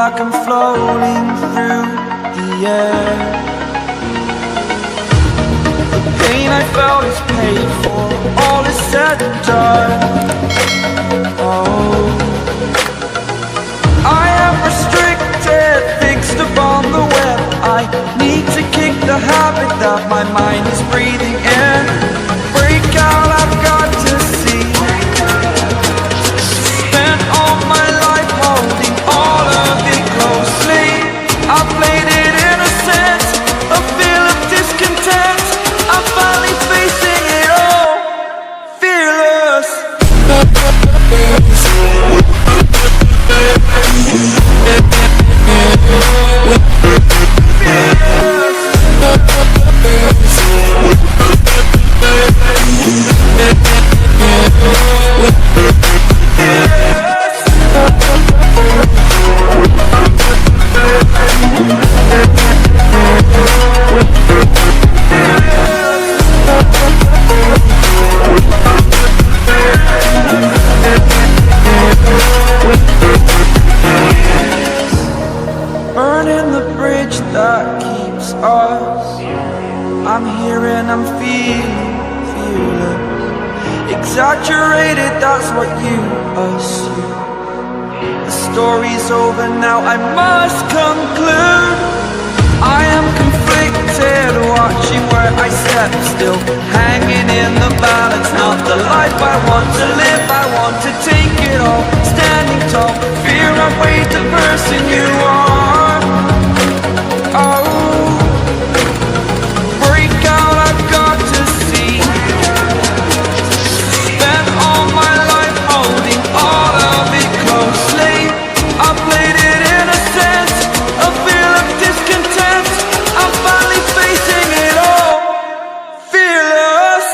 like I'm floating through the air. The pain I felt is paid for, all is said and done. Oh, I am restricted, fixed upon the web. I need to kick the habit that my mind is breathing in. Break out, I've got to see. Spent all my life holding all of it closely. I played it innocent, a feel of discontent. I'm finally facing it all, fearless. Burning the bridge that keeps us. I'm here and I'm feeling fearless. Exaggerated, that's what you assume. The story's over now, I must conclude. I am conflicted, watching where I step, still hanging in the balance. Not the life I want to live, I want to take it all. Standing tall, fear outweighed the person you are. Oh, break out, I've got to see. Spent all my life holding all of it closely. I played it innocent, a feel of discontent. I'm finally facing it all, fearless.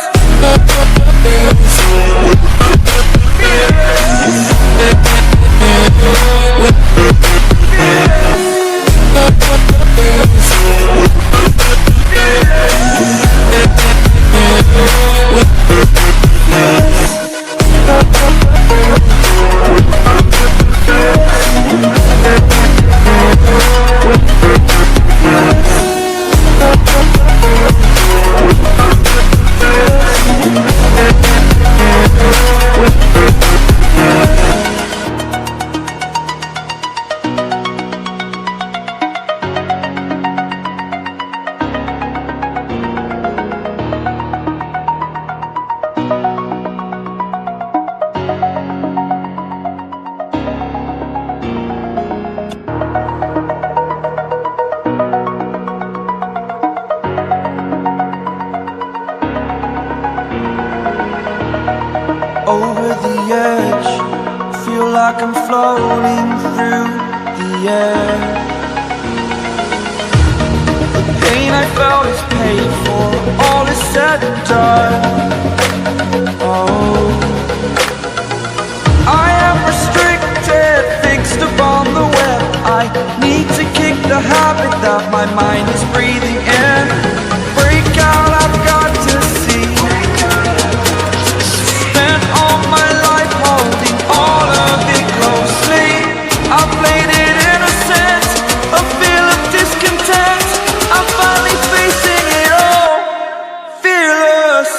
Over the edge, feel like I'm floating through the air. The pain I felt is paid for, all is said and done. Oh, I am restricted, fixed upon the web. I need to kick the habit that my mind is breathing in. Break out, I've got to see. Spent all my life holding all of it closely. I played it innocent, a feel of discontent. I'm finally facing it all, fearless.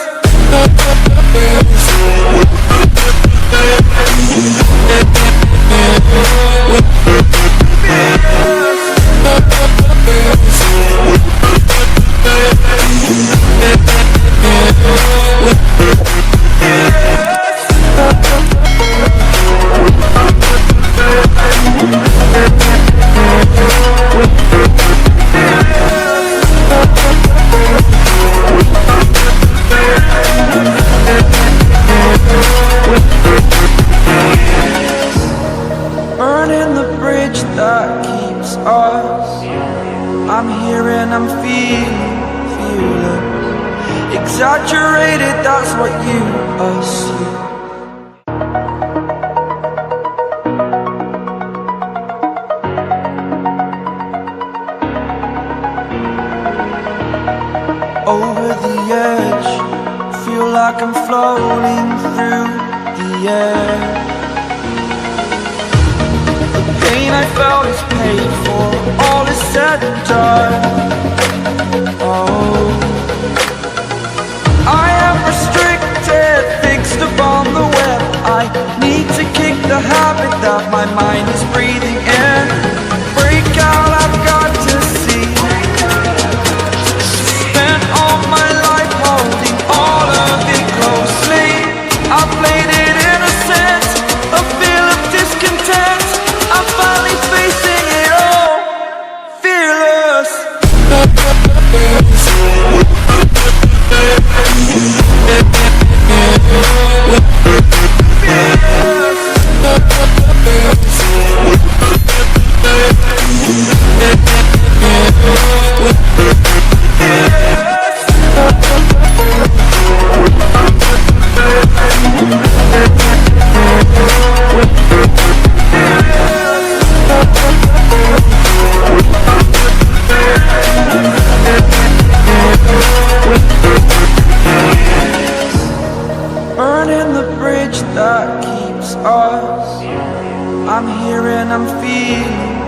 Burning the bridge that keeps us. I'm here and I'm feeling fearless. Exaggerated, that's what you assume. Over the edge, feel like I'm floating through the air. The pain I felt is paid for, all is said and done. Oh, I am restricted, fixed upon the web. I need to kick the habit that my mind is breathing in. Break out, I've got to see. Spent all my life holding all of it closely. I played it innocent, a feel of discontent. I'm finally facing it all, fearless. Burning the bridge that keeps us. I'm here and I'm feeling